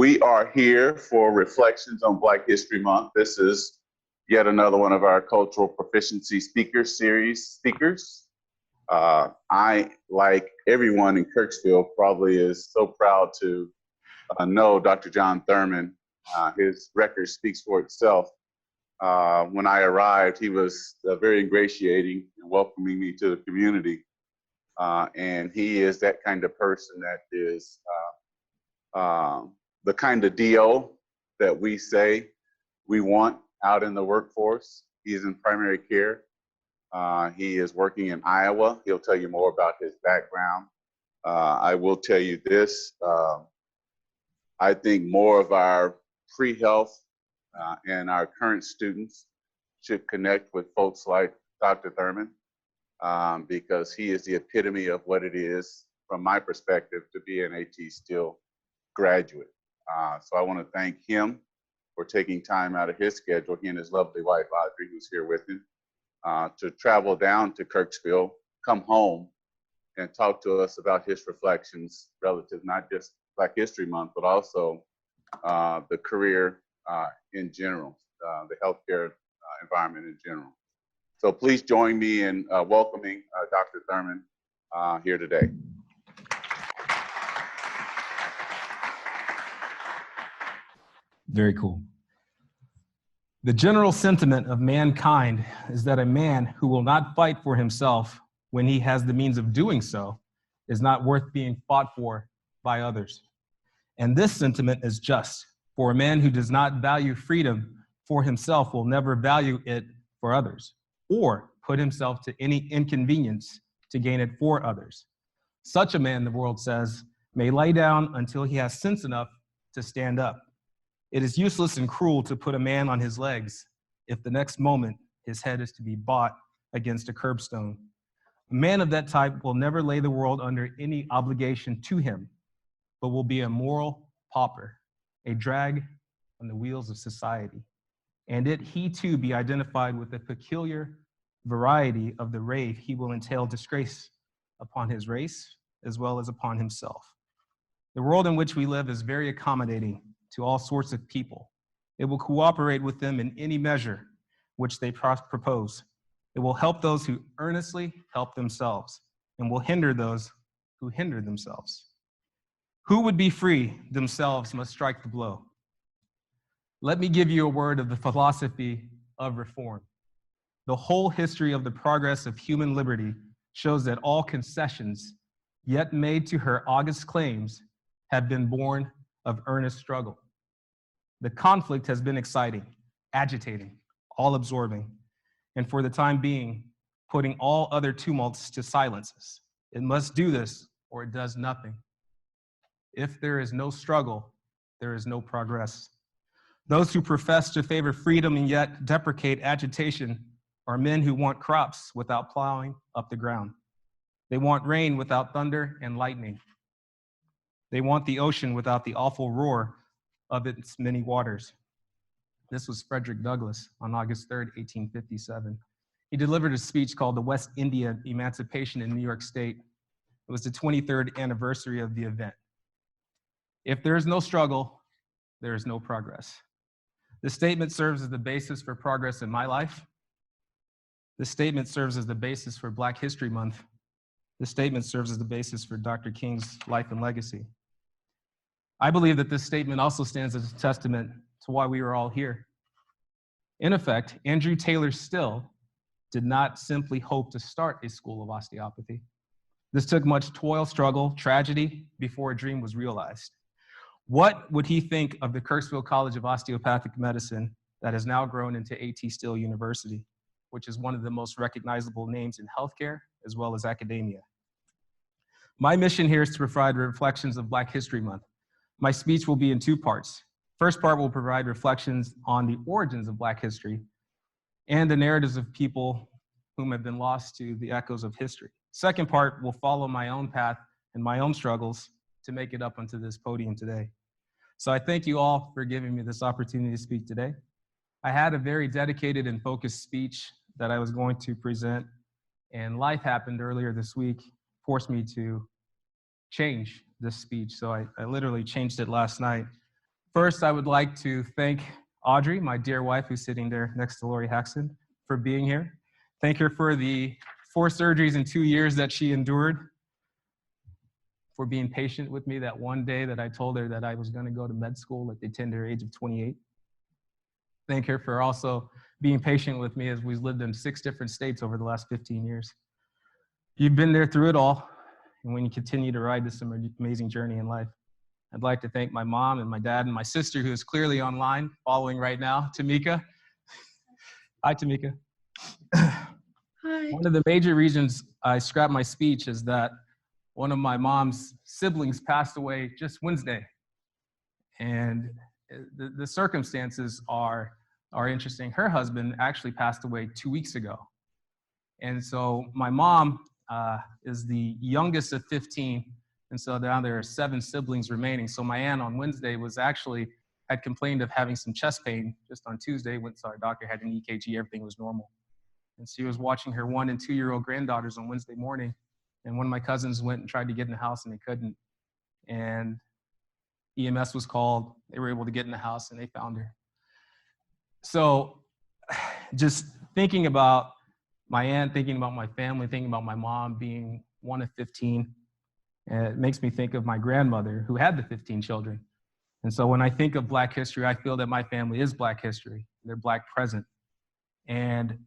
We are here for Reflections on Black History Month. This is yet another one of our Cultural Proficiency Speaker Series speakers. I, like everyone in Kirksville, probably is so proud to know Dr. John Thurman. His record speaks for itself. When I arrived, he was very ingratiating and welcoming me to the community. And he is that kind of person that is the kind of DO that we say we want out in the workforce. He's in primary care. He is working in Iowa. He'll tell you more about his background. I will tell you this, I think more of our pre-health and our current students should connect with folks like Dr. Thurman because he is the epitome of what it is, from my perspective, to be an AT Still graduate. So I want to thank him for taking time out of his schedule, he and his lovely wife, Audrey, who's here with him, to travel down to Kirksville, come home, and talk to us about his reflections relative not just Black History Month, but also the career in general, the healthcare environment in general. So please join me in welcoming Dr. Thurman here today. Very cool. The general sentiment of mankind is that a man who will not fight for himself when he has the means of doing so is not worth being fought for by others. And this sentiment is just, for a man who does not value freedom for himself will never value it for others, or put himself to any inconvenience to gain it for others. Such a man, the world says, may lie down until he has sense enough to stand up. It is useless and cruel to put a man on his legs if the next moment his head is to be bought against a curbstone. A man of that type will never lay the world under any obligation to him, but will be a moral pauper, a drag on the wheels of society. And he too be identified with a peculiar variety of the rave he will entail disgrace upon his race as well as upon himself. The world in which we live is very accommodating to all sorts of people. It will cooperate with them in any measure which they propose. It will help those who earnestly help themselves and will hinder those who hinder themselves. Who would be free themselves must strike the blow. Let me give you a word of the philosophy of reform. The whole history of the progress of human liberty shows that all concessions yet made to her august claims have been born of earnest struggle. The conflict has been exciting, agitating, all-absorbing, and for the time being, putting all other tumults to silences. It must do this, or it does nothing. If there is no struggle, there is no progress. Those who profess to favor freedom and yet deprecate agitation are men who want crops without plowing up the ground. They want rain without thunder and lightning. They want the ocean without the awful roar of its many waters. This was Frederick Douglass on August 3rd, 1857. He delivered a speech called the West India Emancipation in New York State. It was the 23rd anniversary of the event. If there is no struggle, there is no progress. This statement serves as the basis for progress in my life. This statement serves as the basis for Black History Month. This statement serves as the basis for Dr. King's life and legacy. I believe that this statement also stands as a testament to why we are all here. In effect, Andrew Taylor Still did not simply hope to start a school of osteopathy. This took much toil, struggle, tragedy before a dream was realized. What would he think of the Kirksville College of Osteopathic Medicine that has now grown into AT Still University, which is one of the most recognizable names in healthcare as well as academia? My mission here is to provide reflections of Black History Month. My speech will be in two parts. First part will provide reflections on the origins of Black history and the narratives of people whom have been lost to the echoes of history. Second part will follow my own path and my own struggles to make it up onto this podium today. So I thank you all for giving me this opportunity to speak today. I had a very dedicated and focused speech that I was going to present, and life happened earlier this week, forced me to change this speech. So I literally changed it last night. First, I would like to thank Audrey, my dear wife, who's sitting there next to Lori Haxton, for being here. Thank her for the 4 surgeries in 2 years that she endured, for being patient with me that one day that I told her that I was going to go to med school at the tender age of 28. Thank her for also being patient with me as we've lived in 6 different states over the last 15 years. You've been there through it all, and when you continue to ride this amazing journey in life. I'd like to thank my mom and my dad and my sister, who is clearly online, following right now, Tamika. Hi, Tamika. Hi. One of the major reasons I scrapped my speech is that one of my mom's siblings passed away just Wednesday. And the circumstances are interesting. Her husband actually passed away 2 weeks ago. And so my mom is the youngest of 15. And so now there are 7 siblings remaining. So my aunt on Wednesday had complained of having some chest pain. Just on Tuesday, went to our doctor, had an EKG, everything was normal. And she was watching her 1- and 2-year-old granddaughters on Wednesday morning. And one of my cousins went and tried to get in the house and they couldn't. And EMS was called. They were able to get in the house and they found her. So just thinking about my aunt, thinking about my family, thinking about my mom being one of 15, it makes me think of my grandmother who had the 15 children. And so when I think of Black history, I feel that my family is Black history. They're Black present. And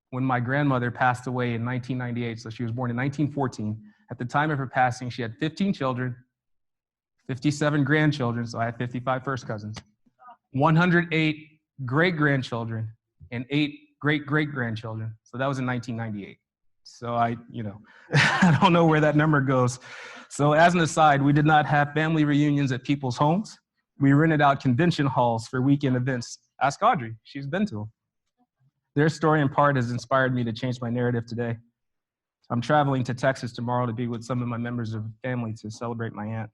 when my grandmother passed away in 1998, so she was born in 1914, at the time of her passing, she had 15 children, 57 grandchildren, so I had 55 first cousins, 108 great-grandchildren, and 8 great-great-grandchildren. So that was in 1998. So I don't know where that number goes. So as an aside, we did not have family reunions at people's homes. We rented out convention halls for weekend events. Ask Audrey, she's been to them. Their story in part has inspired me to change my narrative today. I'm traveling to Texas tomorrow to be with some of my members of family to celebrate my aunt.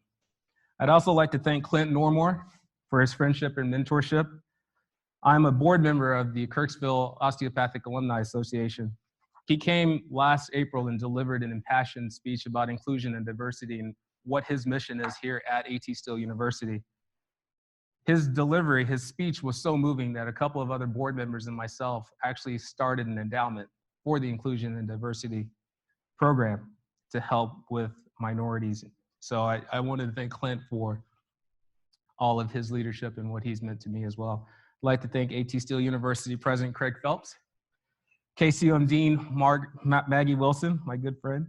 I'd also like to thank Clint Normore for his friendship and mentorship. I'm a board member of the Kirksville Osteopathic Alumni Association. He came last April and delivered an impassioned speech about inclusion and diversity and what his mission is here at ATSU University. His delivery, his speech was so moving that a couple of other board members and myself actually started an endowment for the inclusion and diversity program to help with minorities. So I wanted to thank Clint for all of his leadership and what he's meant to me as well. I'd like to thank ATSU University President Craig Phelps, KCUM Dean Maggie Wilson, my good friend,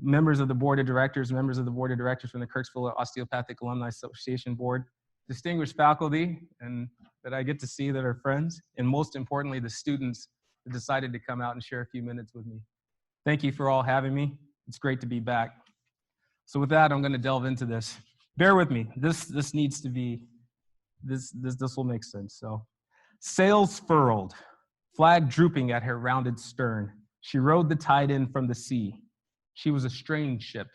members of the board of directors from the Kirksville Osteopathic Alumni Association Board, distinguished faculty and that I get to see that are friends, and most importantly, the students that decided to come out and share a few minutes with me. Thank you for all having me. It's great to be back. So with that, I'm going to delve into this. Bear with me. This needs to be, this will make sense. So, sails furled, flag drooping at her rounded stern, she rode the tide in from the sea. She was a strange ship,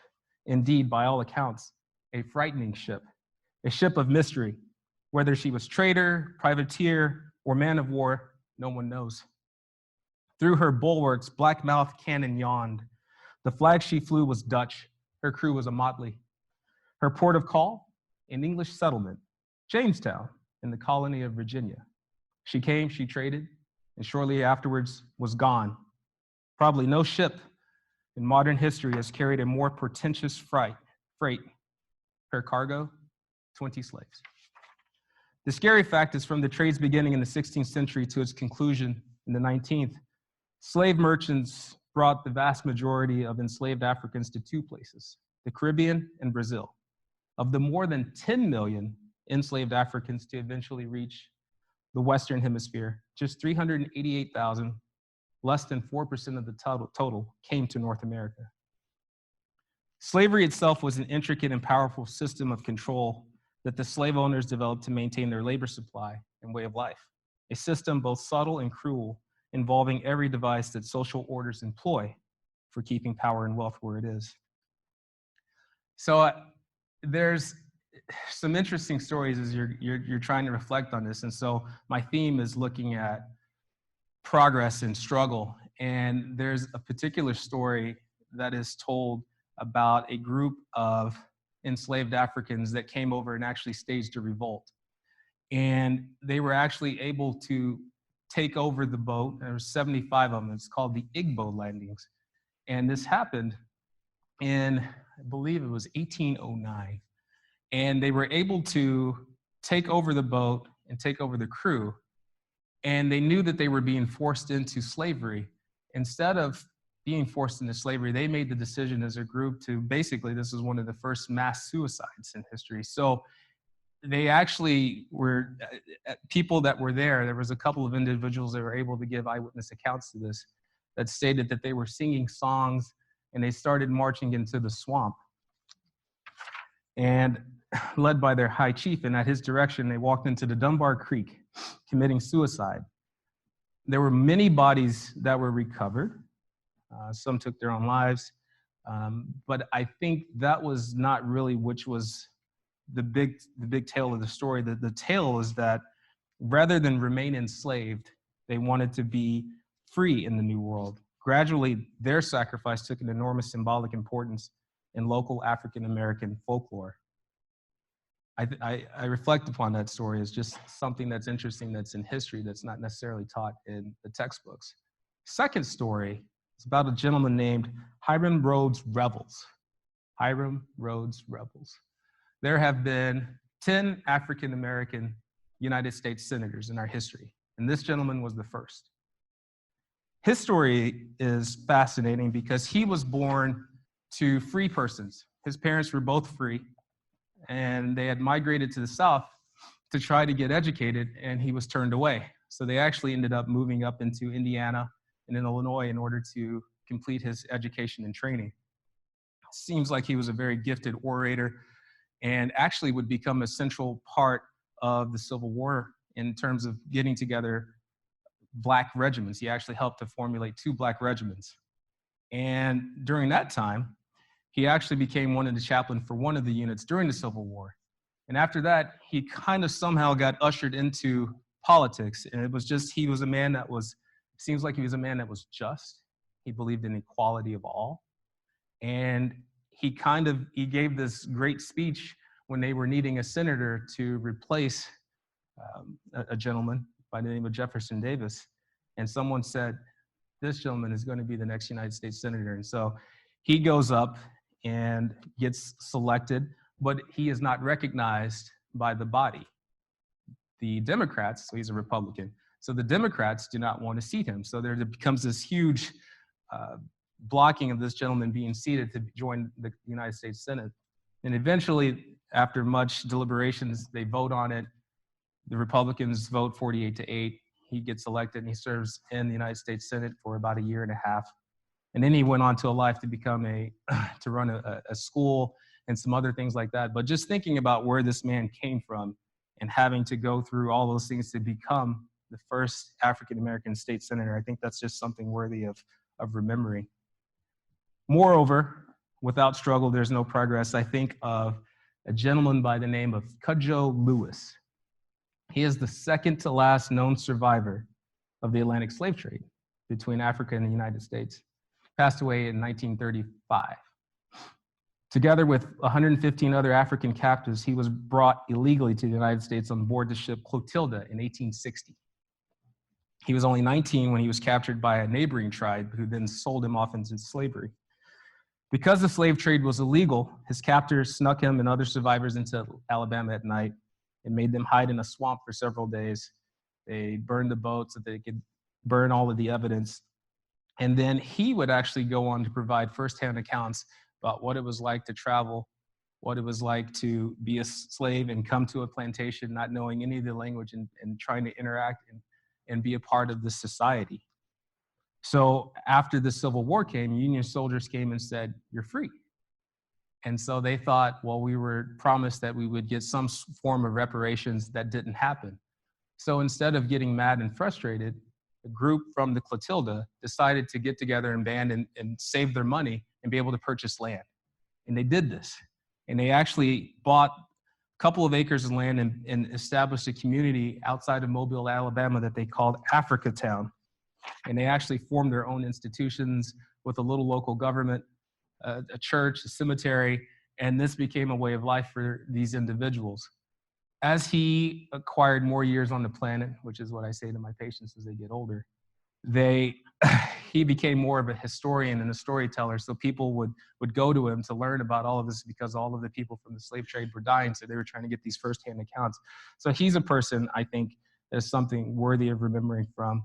indeed, by all accounts, a frightening ship, a ship of mystery. Whether she was trader, privateer, or man of war, no one knows. Through her bulwarks, black-mouthed cannon yawned. The flag she flew was Dutch. Her crew was a motley. Her port of call, an English settlement, Jamestown, in the colony of Virginia. She came, she traded, and shortly afterwards was gone. Probably no ship in modern history has carried a more portentous freight. Her cargo, 20 slaves. The scary fact is from the trade's beginning in the 16th century to its conclusion in the 19th, slave merchants brought the vast majority of enslaved Africans to 2 places, the Caribbean and Brazil. Of the more than 10 million enslaved Africans to eventually reach the Western Hemisphere, just 388,000, less than 4% of the total, came to North America. Slavery itself was an intricate and powerful system of control that the slave owners developed to maintain their labor supply and way of life, a system both subtle and cruel, involving every device that social orders employ for keeping power and wealth where it is. So there's some interesting stories as you're trying to reflect on this. And so my theme is looking at progress and struggle. And there's a particular story that is told about a group of enslaved Africans that came over and actually staged a revolt. And they were actually able to take over the boat. There were 75 of them. It's called the Igbo landings. And this happened in, I believe it was 1809. And they were able to take over the boat and take over the crew. And they knew that they were being forced into slavery. Instead of being forced into slavery, they made the decision as a group to basically, this is one of the first mass suicides in history. So they actually were, people that were there was a couple of individuals that were able to give eyewitness accounts to this, that stated that they were singing songs and they started marching into the swamp. And led by their high chief, and at his direction, they walked into the Dunbar Creek, committing suicide. There were many bodies that were recovered. Some took their own lives. But I think that was not really which was the big tale of the story. The tale is that rather than remain enslaved, they wanted to be free in the New World. Gradually, their sacrifice took an enormous symbolic importance in local African-American folklore. I reflect upon that story as just something that's interesting, that's in history, that's not necessarily taught in the textbooks. Second story is about a gentleman named Hiram Rhodes Revels. Hiram Rhodes Revels. There have been 10 African-American United States senators in our history, and this gentleman was the first. His story is fascinating because he was born to free persons. His parents were both free, and they had migrated to the South to try to get educated, and he was turned away. So they actually ended up moving up into Indiana and in Illinois in order to complete his education and training. Seems like he was a very gifted orator and actually would become a central part of the Civil War in terms of getting together Black regiments. He actually helped to formulate 2 Black regiments. And during that time, he actually became one of the chaplain for one of the units during the Civil War. And after that, he kind of somehow got ushered into politics. And it was just, he was a man that was, seems like he was a man that was just. He believed in equality of all. And he gave this great speech when they were needing a senator to replace a gentleman by the name of Jefferson Davis. And someone said, this gentleman is going to be the next United States senator. And so he goes up and gets selected, but he is not recognized by the body. The Democrats, so he's a Republican, so the Democrats do not want to seat him. So there becomes this huge blocking of this gentleman being seated to join the United States Senate. And eventually, after much deliberations, they vote on it. The Republicans vote 48-8. He gets elected and he serves in the United States Senate for about 1.5 years. And then he went on to a life to run a school and some other things like that. But just thinking about where this man came from and having to go through all those things to become the first African-American state senator, I think that's just something worthy of remembering. Moreover, without struggle, there's no progress. I think of a gentleman by the name of Cudjoe Lewis. He is the second to last known survivor of the Atlantic slave trade between Africa and the United States. Passed away in 1935. Together with 115 other African captives, he was brought illegally to the United States on board the ship Clotilda in 1860. He was only 19 when he was captured by a neighboring tribe who then sold him off into slavery. Because the slave trade was illegal, his captors snuck him and other survivors into Alabama at night and made them hide in a swamp for several days. They burned the boat so they could burn all of the evidence. And then he would actually go on to provide firsthand accounts about what it was like to travel, what it was like to be a slave and come to a plantation not knowing any of the language and trying to interact and be a part of this society. So after the Civil War came, Union soldiers came and said, "You're free." And so they thought, well, we were promised that we would get some form of reparations. That didn't happen. So instead of getting mad and frustrated, a group from the Clotilda decided to get together and band and save their money and be able to purchase land. And they did this. And they actually bought a couple of acres of land and established a community outside of Mobile, Alabama that they called Africa Town. And they actually formed their own institutions with a little local government, a church, a cemetery, And this became a way of life for these individuals. As he acquired more years on the planet, which is what I say to my patients as they get older, he became more of a historian and a storyteller. So people would go to him to learn about all of this because all of the people from the slave trade were dying. So they were trying to get these firsthand accounts. So he's a person, I think, that is something worthy of remembering from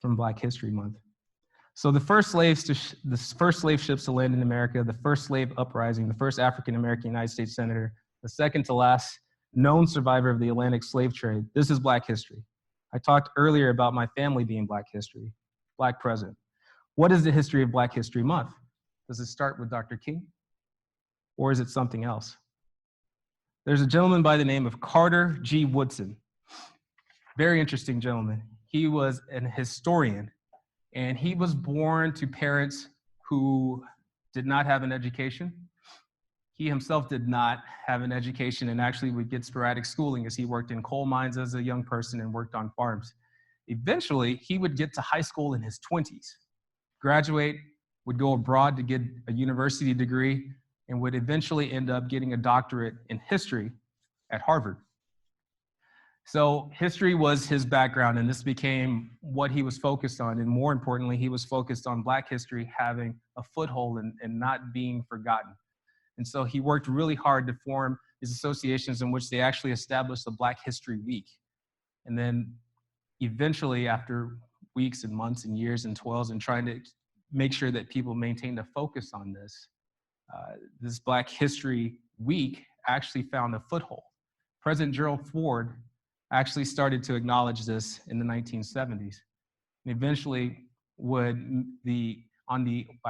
Black History Month. So the first slave ships to land in America, the first slave uprising, the first African-American United States Senator, the second to last known survivor of the Atlantic slave trade. This is Black history. I talked earlier about my family being Black history, Black present. What is the history of Black History Month? Does it start with Dr. King? Or is it something else? There's a gentleman by the name of Carter G. Woodson. Very interesting gentleman. He was an historian, and he was born to parents who did not have an education. He himself did not have an education and actually would get sporadic schooling as he worked in coal mines as a young person and worked on farms. Eventually, he would get to high school in his 20s, graduate, would go abroad to get a university degree, and would eventually end up getting a doctorate in history at Harvard. So history was his background, and this became what he was focused on. And more importantly, he was focused on Black history having a foothold and not being forgotten. And so he worked really hard to form these associations in which they actually established a Black History Week. And then eventually, after weeks and months and years and toils and trying to make sure that people maintained a focus on this, this Black History Week actually found a foothold. President Gerald Ford actually started to acknowledge this in the 1970s. And eventually I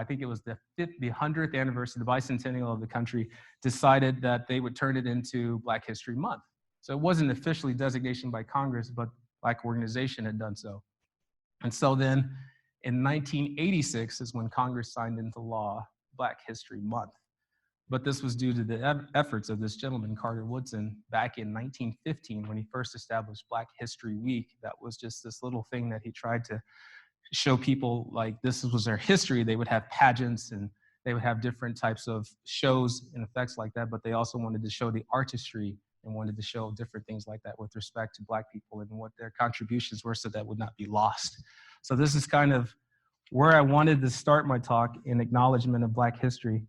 think it was the 100th anniversary, the bicentennial of the country, decided that they would turn it into Black History Month. So it wasn't officially designation by Congress, but Black organization had done so. And so then in 1986 is when Congress signed into law Black History Month. But this was due to the efforts of this gentleman, Carter Woodson, back in 1915 when he first established Black History Week. That was just this little thing that he tried to show people, like, this was their history. They would have pageants and they would have different types of shows and effects like that, but they also wanted to show the artistry and wanted to show different things like that with respect to Black people and what their contributions were so that would not be lost. So this is kind of where I wanted to start my talk, in acknowledgement of Black history.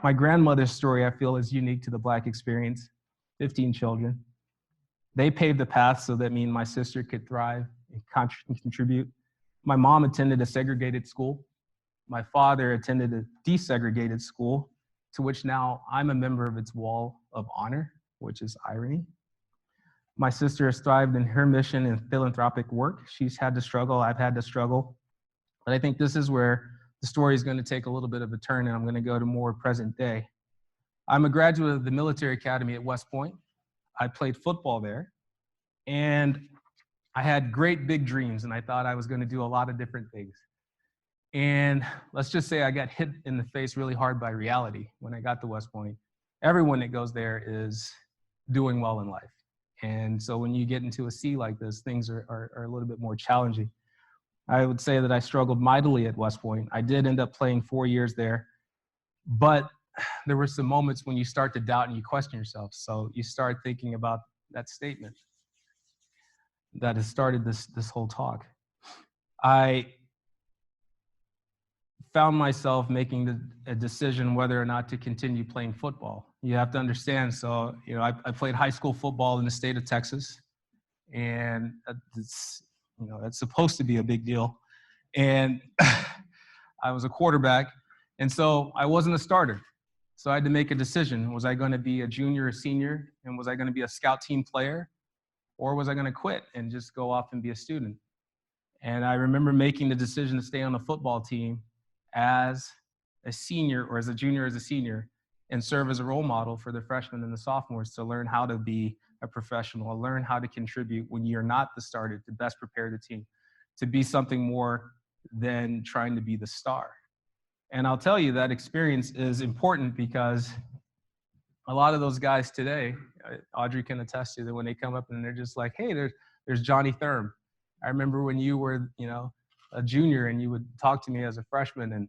My grandmother's story, I feel, is unique to the Black experience. 15 children. They paved the path so that me and my sister could thrive and contribute. My mom attended a segregated school. My father attended a desegregated school, to which now I'm a member of its wall of honor, which is irony. My sister has thrived in her mission in philanthropic work. She's had to struggle, I've had to struggle. But I think this is where the story is going to take a little bit of a turn, and I'm going to go to more present day. I'm a graduate of the military academy at West Point. I played football there, and I had great big dreams, and I thought I was going to do a lot of different things. And let's just say I got hit in the face really hard by reality when I got to West Point. Everyone that goes there is doing well in life. And so when you get into a sea like this, things are a little bit more challenging. I would say that I struggled mightily at West Point. I did end up playing 4 years there, but there were some moments when you start to doubt and you question yourself. So you start thinking about that statement that has started this whole talk. I found myself making a decision whether or not to continue playing football. You have to understand, so I played high school football in the state of Texas, and it's, that's supposed to be a big deal. And I was a quarterback, and so I wasn't a starter. So I had to make a decision. Was I going to be a junior or senior, and was I going to be a scout team player? Or was I going to quit and just go off and be a student? And I remember making the decision to stay on the football team as a senior, or as a junior, as a senior, and serve as a role model for the freshmen and the sophomores to learn how to be a professional, learn how to contribute when you're not the starter, to best prepare the team, to be something more than trying to be the star. And I'll tell you that experience is important because a lot of those guys today, Audrey can attest to that, when they come up and they're just like, hey, there's Johnny Thurman. I remember when you were, a junior and you would talk to me as a freshman, and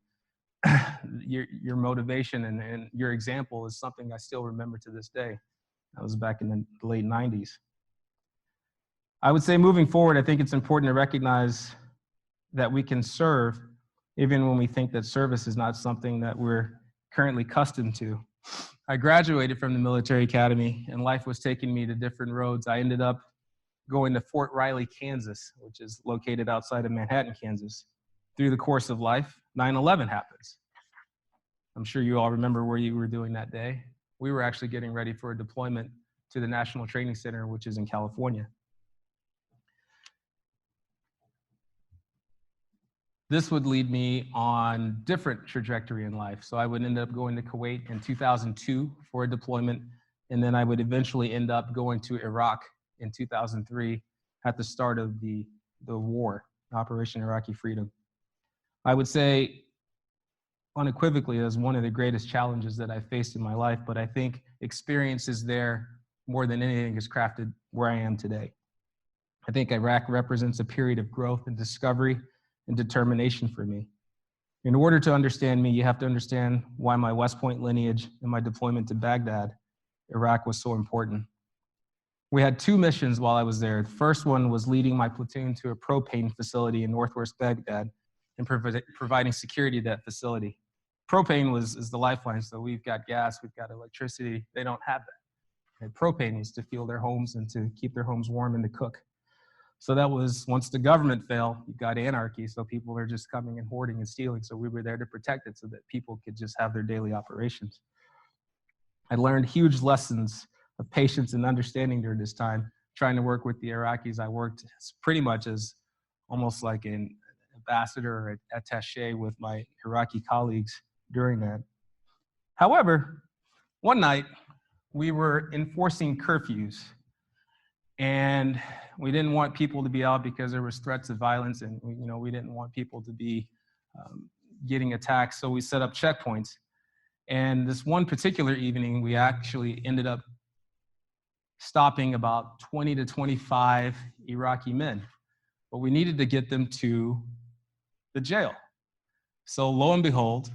your motivation and your example is something I still remember to this day. That was back in the late 90s. I would say moving forward, I think it's important to recognize that we can serve even when we think that service is not something that we're currently accustomed to. I graduated from the military academy and life was taking me to different roads. I ended up going to Fort Riley, Kansas, which is located outside of Manhattan, Kansas. Through the course of life, 9/11 happens. I'm sure you all remember where you were doing that day. We were actually getting ready for a deployment to the National Training Center, which is in California. This would lead me on different trajectory in life. So I would end up going to Kuwait in 2002 for a deployment, and then I would eventually end up going to Iraq in 2003 at the start of the war, Operation Iraqi Freedom. I would say unequivocally as one of the greatest challenges that I faced in my life, but I think experience is there more than anything has crafted where I am today. I think Iraq represents a period of growth and discovery and determination for me. In order to understand me, you have to understand why my West Point lineage and my deployment to Baghdad, Iraq, was so important. We had two missions while I was there. The first one was leading my platoon to a propane facility in northwest Baghdad and providing security to that facility. Propane is the lifeline, so we've got gas, we've got electricity. They don't have that. And propane was to fuel their homes and to keep their homes warm and to cook. So that was, once the government fell, you got anarchy, so people are just coming and hoarding and stealing, so we were there to protect it so that people could just have their daily operations. I learned huge lessons of patience and understanding during this time, trying to work with the Iraqis. I worked pretty much as almost like an ambassador or an attaché with my Iraqi colleagues during that. However, one night we were enforcing curfews, and we didn't want people to be out because there was threats of violence, and we didn't want people to be getting attacked, so we set up checkpoints. And this one particular evening, we actually ended up stopping about 20 to 25 Iraqi men, but we needed to get them to the jail. So lo and behold,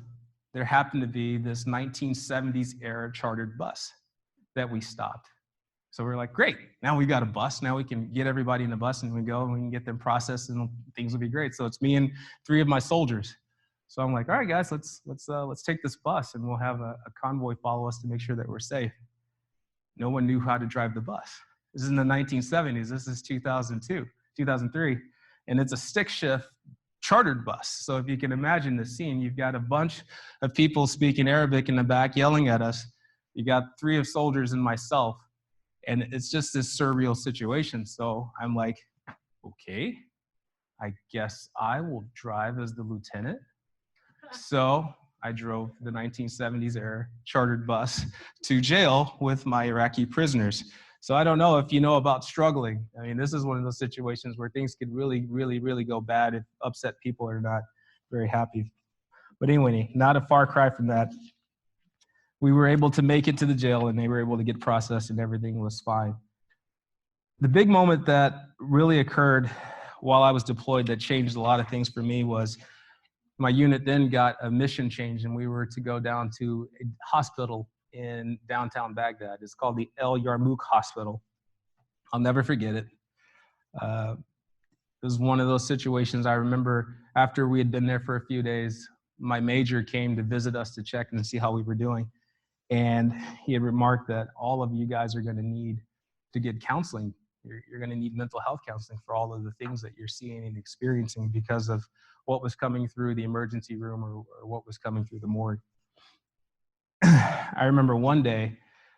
there happened to be this 1970s era chartered bus that we stopped. So we're like, great, now we got a bus. Now we can get everybody in the bus and we go and we can get them processed and things will be great. So it's me and 3 of my soldiers. So I'm like, all right, guys, let's take this bus and we'll have a convoy follow us to make sure that we're safe. No one knew how to drive the bus. This is in the 1970s. This is 2002, 2003, and it's a stick shift chartered bus. So if you can imagine the scene, you've got a bunch of people speaking Arabic in the back yelling at us. You got 3 of soldiers and myself, and it's just this surreal situation. So I'm like, okay, I guess I will drive as the lieutenant. So I drove the 1970s era chartered bus to jail with my Iraqi prisoners. So I don't know if you know about struggling. I mean, this is one of those situations where things could really, really, really go bad if upset people are not very happy. But anyway, not a far cry from that. We were able to make it to the jail and they were able to get processed and everything was fine. The big moment that really occurred while I was deployed that changed a lot of things for me was my unit then got a mission change and we were to go down to a hospital in downtown Baghdad. It's called the El Yarmouk Hospital. I'll never forget it. It was one of those situations. I remember after we had been there for a few days, my major came to visit us to check and see how we were doing. And he had remarked that all of you guys are going to need to get counseling. You're going to need mental health counseling for all of the things that you're seeing and experiencing because of what was coming through the emergency room or what was coming through the morgue. I remember one day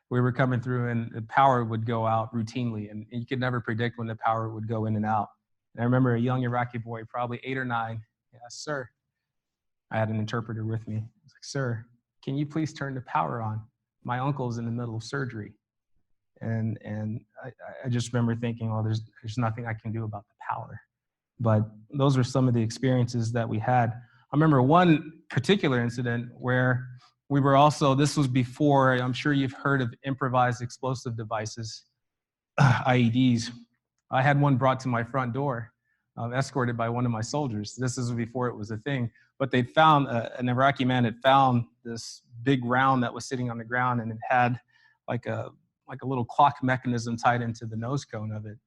we were coming through and the power would go out routinely and you could never predict when the power would go in and out. And I remember a young Iraqi boy, probably 8 or 9, yes, sir. I had an interpreter with me. I was like, sir, can you please turn the power on? My uncle's in the middle of surgery. And I just remember thinking, well, there's nothing I can do about the power. But those are some of the experiences that we had. I remember one particular incident where we were also, this was before, I'm sure you've heard of improvised explosive devices, IEDs. I had one brought to my front door. escorted by one of my soldiers. This is before it was a thing, but they'd found, an Iraqi man had found this big round that was sitting on the ground, and it had like a little clock mechanism tied into the nose cone of it.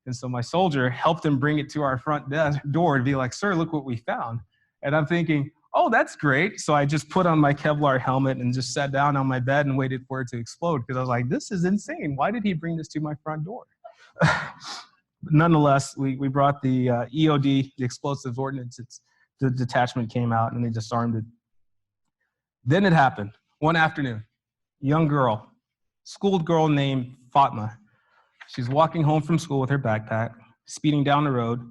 And so my soldier helped him bring it to our front door to be like, "Sir, look what we found." And I'm thinking, oh, that's great. So I just put on my Kevlar helmet and just sat down on my bed and waited for it to explode, because I was like, this is insane. Why did he bring this to my front door? Nonetheless, we brought the EOD, the explosives ordnance. The detachment came out and they disarmed it. Then it happened. One afternoon, young girl, schoolgirl named Fatma. She's walking home from school with her backpack, speeding down the road,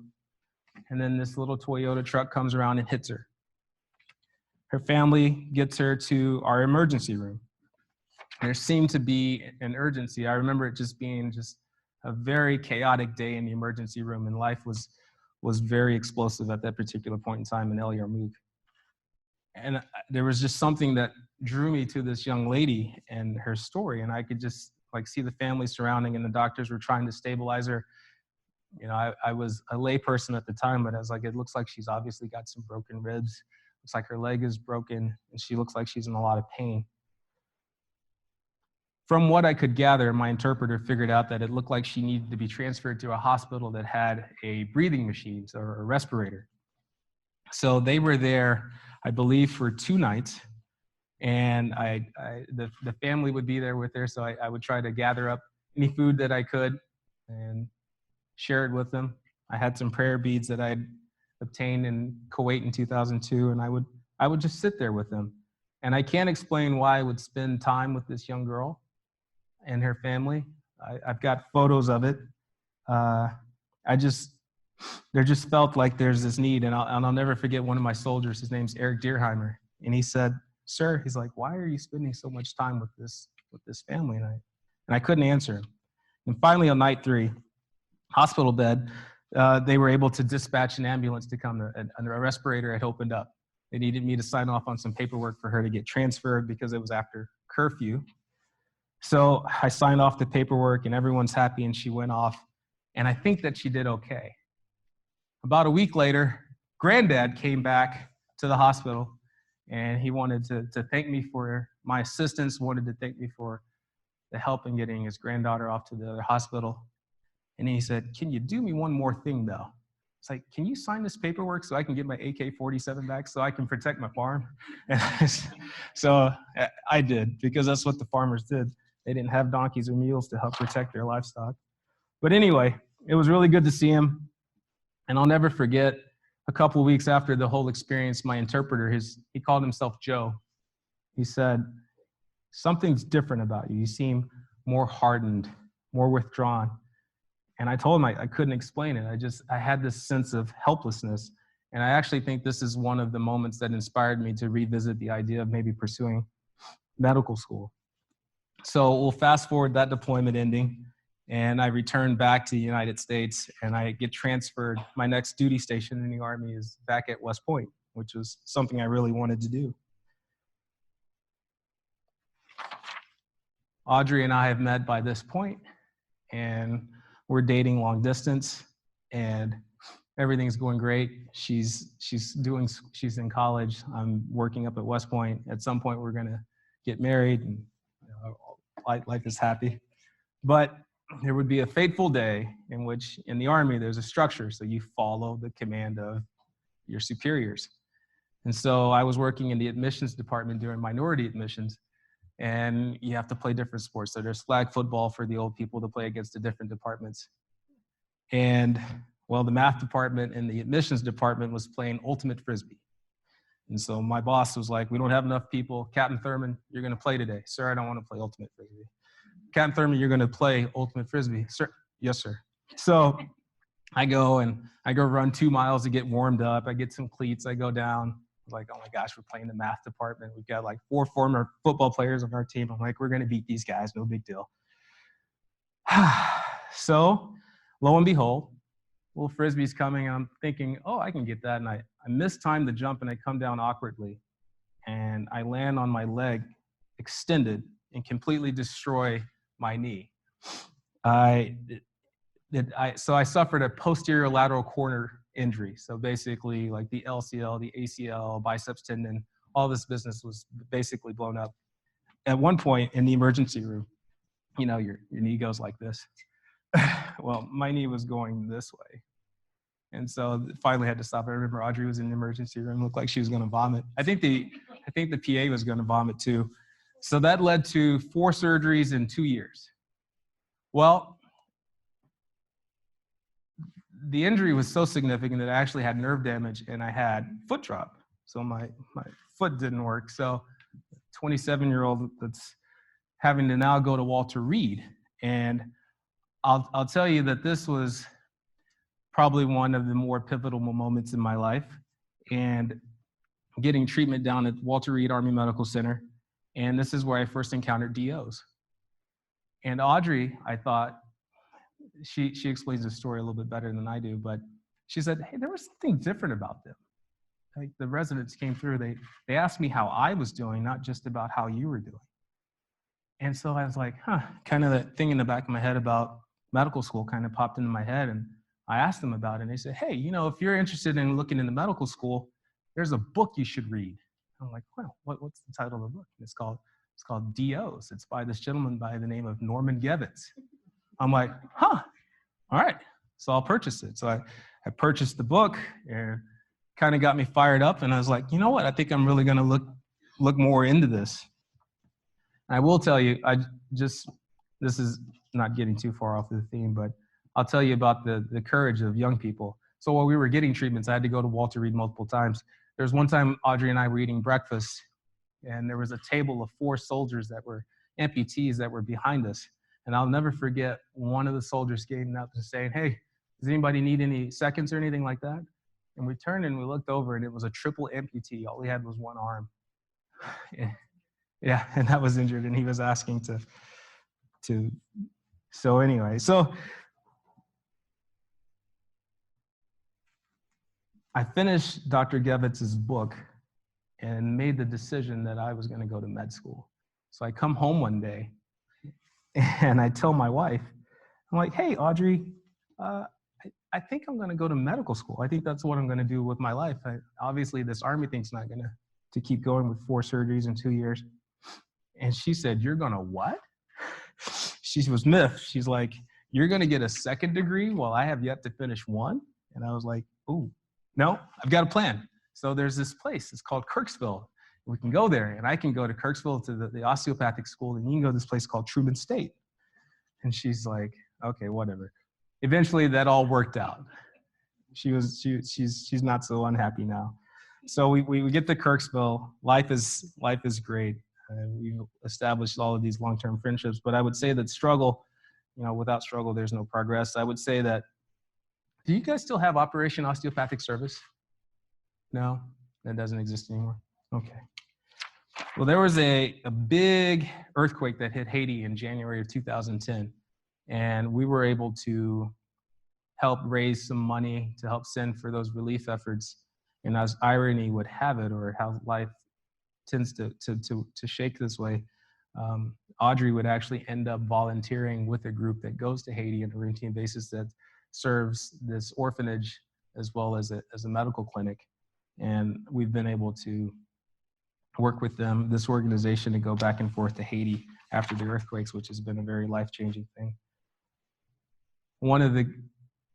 and then this little Toyota truck comes around and hits her. Her family gets her to our emergency room. There seemed to be an urgency. I remember it just being just a very chaotic day in the emergency room, and life was very explosive at that particular point in time in El Yarmouk. And there was just something that drew me to this young lady and her story, and I could just like see the family surrounding, and the doctors were trying to stabilize her. You know, I was a lay person at the time, but I was like, it looks like she's obviously got some broken ribs. Looks like her leg is broken, and she looks like she's in a lot of pain. From what I could gather, my interpreter figured out that it looked like she needed to be transferred to a hospital that had a breathing machine or a respirator. So they were there, I believe, for 2 nights. And the family would be there with her, so I would try to gather up any food that I could and share it with them. I had some prayer beads that I'd obtained in Kuwait in 2002, and I would just sit there with them. And I can't explain why I would spend time with this young girl and her family. I've got photos of it. There just felt like there's this need, and I'll never forget one of my soldiers. His name's Eric Deerheimer, and he said, "Sir," he's like, "why are you spending so much time with this family?" And I couldn't answer him. And finally, on night 3, hospital bed, they were able to dispatch an ambulance to come. A respirator had opened up. They needed me to sign off on some paperwork for her to get transferred because it was after curfew. So I signed off the paperwork, and everyone's happy, and she went off. And I think that she did okay. About a week later, Granddad came back to the hospital, and he wanted to thank me for my assistance, wanted to thank me for the help in getting his granddaughter off to the other hospital. And he said, "Can you do me one more thing, though?" It's like, "Can you sign this paperwork so I can get my AK-47 back so I can protect my farm?" So I did, because that's what the farmers did. They didn't have donkeys or mules to help protect their livestock. But anyway, it was really good to see him. And I'll never forget, a couple of weeks after the whole experience, my interpreter, he called himself Joe. He said, "Something's different about you. You seem more hardened, more withdrawn." And I told him I couldn't explain it. I had this sense of helplessness. And I actually think this is one of the moments that inspired me to revisit the idea of maybe pursuing medical school. So we'll fast forward that deployment ending, and I return back to the United States, and I get transferred. My next duty station in the Army is back at West Point, which was something I really wanted to do. Audrey and I have met by this point, and we're dating long distance, and everything's going great. She's in college. I'm working up at West Point. At some point, we're gonna get married, and life is happy. But there would be a fateful day in which, in the Army, there's a structure, so you follow the command of your superiors. And so I was working in the admissions department during minority admissions, and you have to play different sports. So there's flag football for the old people to play against the different departments. And well, the math department and the admissions department was playing ultimate frisbee. And so my boss was like, "We don't have enough people. Captain Thurman, you're going to play today." "Sir, I don't want to play ultimate frisbee." "Captain Thurman, you're going to play ultimate frisbee." "Sir." "Yes, sir." So I go run 2 miles to get warmed up. I get some cleats. I go down. I'm like, oh my gosh, we're playing the math department. We've got like 4 former football players on our team. I'm like, we're going to beat these guys. No big deal. So lo and behold, little frisbee's coming, and I'm thinking, oh, I can get that. And I mistime the jump, and I come down awkwardly, and I land on my leg extended and completely destroy my knee. So I suffered a posterior lateral corner injury. So basically like the LCL, the ACL, biceps tendon, all this business was basically blown up. At one point in the emergency room, you know, your knee goes like this. Well, my knee was going this way. And so finally had to stop. I remember Audrey was in the emergency room, looked like she was going to vomit. I think the PA was going to vomit too. So that led to 4 surgeries in 2 years. Well, the injury was so significant that I actually had nerve damage and I had foot drop. So my foot didn't work. So 27-year-old that's having to now go to Walter Reed. And I'll tell you that this was probably one of the more pivotal moments in my life, and getting treatment down at Walter Reed Army Medical Center. And this is where I first encountered DOs. And Audrey, I thought, she explains the story a little bit better than I do, but she said, hey, there was something different about them. Like the residents came through, they asked me how I was doing, not just about how you were doing. And so I was like, kind of that thing in the back of my head about medical school kind of popped into my head. And I asked them about it, and they said, hey, you know, if you're interested in looking into medical school, there's a book you should read. I'm like, well, what's the title of the book? And it's called DOs. It's by this gentleman by the name of Norman Gevitz. I'm like, all right, so I'll purchase it. So I purchased the book, and kind of got me fired up. And I was like, you know what? I think I'm really going to look more into this. And I will tell you, this is not getting too far off the theme, but I'll tell you about the courage of young people. So while we were getting treatments, I had to go to Walter Reed multiple times. There was one time Audrey and I were eating breakfast, and there was a table of 4 soldiers that were amputees that were behind us. And I'll never forget one of the soldiers getting up and saying, hey, does anybody need any seconds or anything like that? And we turned and we looked over, and it was a triple amputee. All he had was one arm. Yeah, and that was injured, and he was asking so anyway, so I finished Dr. Gevitz's book and made the decision that I was going to go to med school. So I come home one day and I tell my wife, I'm like, hey, Audrey, I think I'm going to go to medical school. I think that's what I'm going to do with my life. Obviously, this Army thing's not going to keep going with 4 surgeries in 2 years. And she said, you're going to what? She was miffed. She's like, you're going to get a 2nd degree while I have yet to finish 1? And I was like, ooh, no, I've got a plan. So there's this place. It's called Kirksville. We can go there, and I can go to Kirksville to the osteopathic school, and you can go to this place called Truman State. And she's like, okay, whatever. Eventually, that all worked out. She's not so unhappy now. So we get to Kirksville. Life is great. We've established all of these long-term friendships. But I would say that struggle, without struggle, there's no progress. I would say that. Do you guys still have Operation Osteopathic Service? No, that doesn't exist anymore. Okay. Well, there was a big earthquake that hit Haiti in January of 2010, and we were able to help raise some money to help send for those relief efforts. And as irony would have it, or how life tends to shake this way, Audrey would actually end up volunteering with a group that goes to Haiti on a routine basis that serves this orphanage as well as a medical clinic. And we've been able to work with them, this organization, to go back and forth to Haiti after the earthquakes, which has been a very life-changing thing. One of the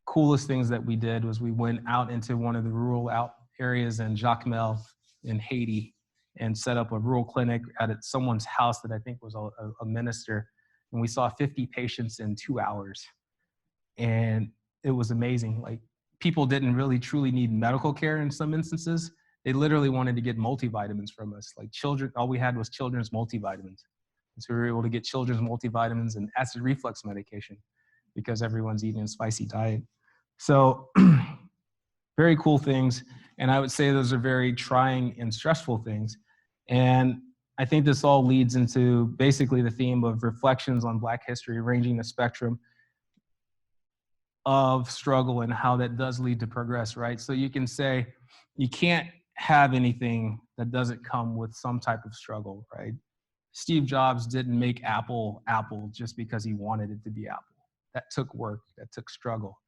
coolest things that we did was we went out into one of the rural areas in Jacmel in Haiti and set up a rural clinic at someone's house that I think was a minister. And we saw 50 patients in 2 hours. And it was amazing. Like, people didn't really truly need medical care in some instances. They literally wanted to get multivitamins from us. Like children, all we had was children's multivitamins. And so we were able to get children's multivitamins and acid reflux medication because everyone's eating a spicy diet. So very cool things. And I would say those are very trying and stressful things. And I think this all leads into basically the theme of reflections on Black history, ranging the spectrum of struggle and how that does lead to progress, right? So you can say you can't have anything that doesn't come with some type of struggle, right? Steve Jobs didn't make Apple just because he wanted it to be Apple. That took work, that took struggle.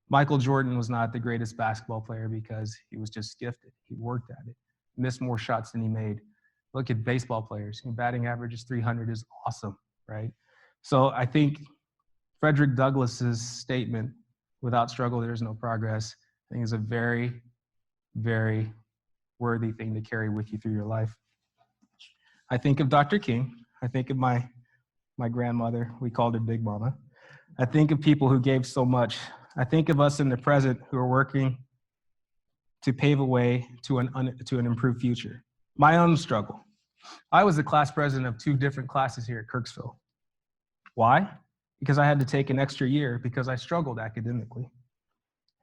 Michael Jordan was not the greatest basketball player because he was just gifted. He worked at it, missed more shots than he made. Look at baseball players. Batting average is 300 is awesome, right? So I think Frederick Douglass's statement, without struggle, there is no progress, I think is a very, very worthy thing to carry with you through your life. I think of Dr. King. I think of my grandmother. We called her Big Mama. I think of people who gave so much. I think of us in the present who are working to pave a way to an improved future. My own struggle. I was the class president of 2 different classes here at Kirksville. Why? Because I had to take an extra year because I struggled academically.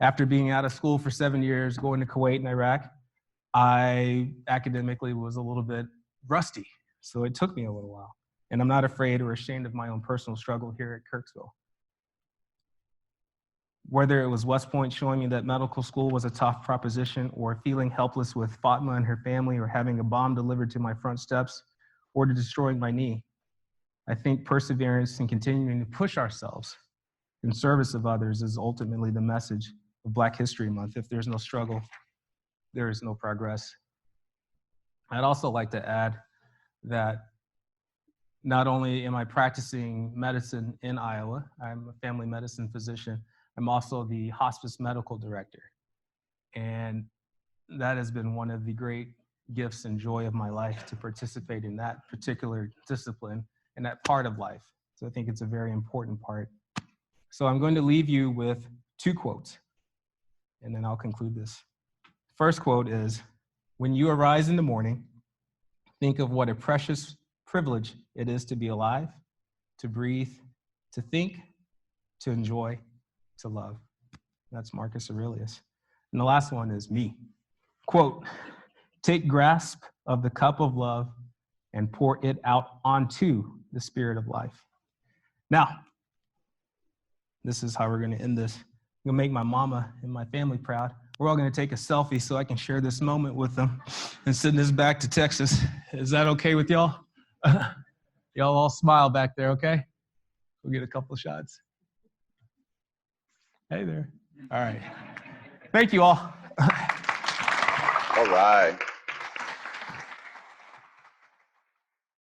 After being out of school for 7 years, going to Kuwait and Iraq, I academically was a little bit rusty. So it took me a little while. And I'm not afraid or ashamed of my own personal struggle here at Kirksville. Whether it was West Point showing me that medical school was a tough proposition, or feeling helpless with Fatma and her family, or having a bomb delivered to my front steps, or to destroying my knee, I think perseverance and continuing to push ourselves in service of others is ultimately the message of Black History Month. If there's no struggle, there is no progress. I'd also like to add that not only am I practicing medicine in Iowa, I'm a family medicine physician, I'm also the hospice medical director. And that has been one of the great gifts and joy of my life, to participate in that particular discipline and that part of life. So I think it's a very important part. So I'm going to leave you with 2 quotes, and then I'll conclude this. First quote is, "When you arise in the morning, think of what a precious privilege it is to be alive, to breathe, to think, to enjoy, to love." That's Marcus Aurelius. And the last one is me. Quote, "Take grasp of the cup of love and pour it out onto the spirit of life." Now, this is how we're going to end this. I'm going to make my mama and my family proud. We're all going to take a selfie so I can share this moment with them and send this back to Texas. Is that okay with y'all? Y'all all smile back there, okay? We'll get a couple of shots. Hey there. All right. Thank you all. All right.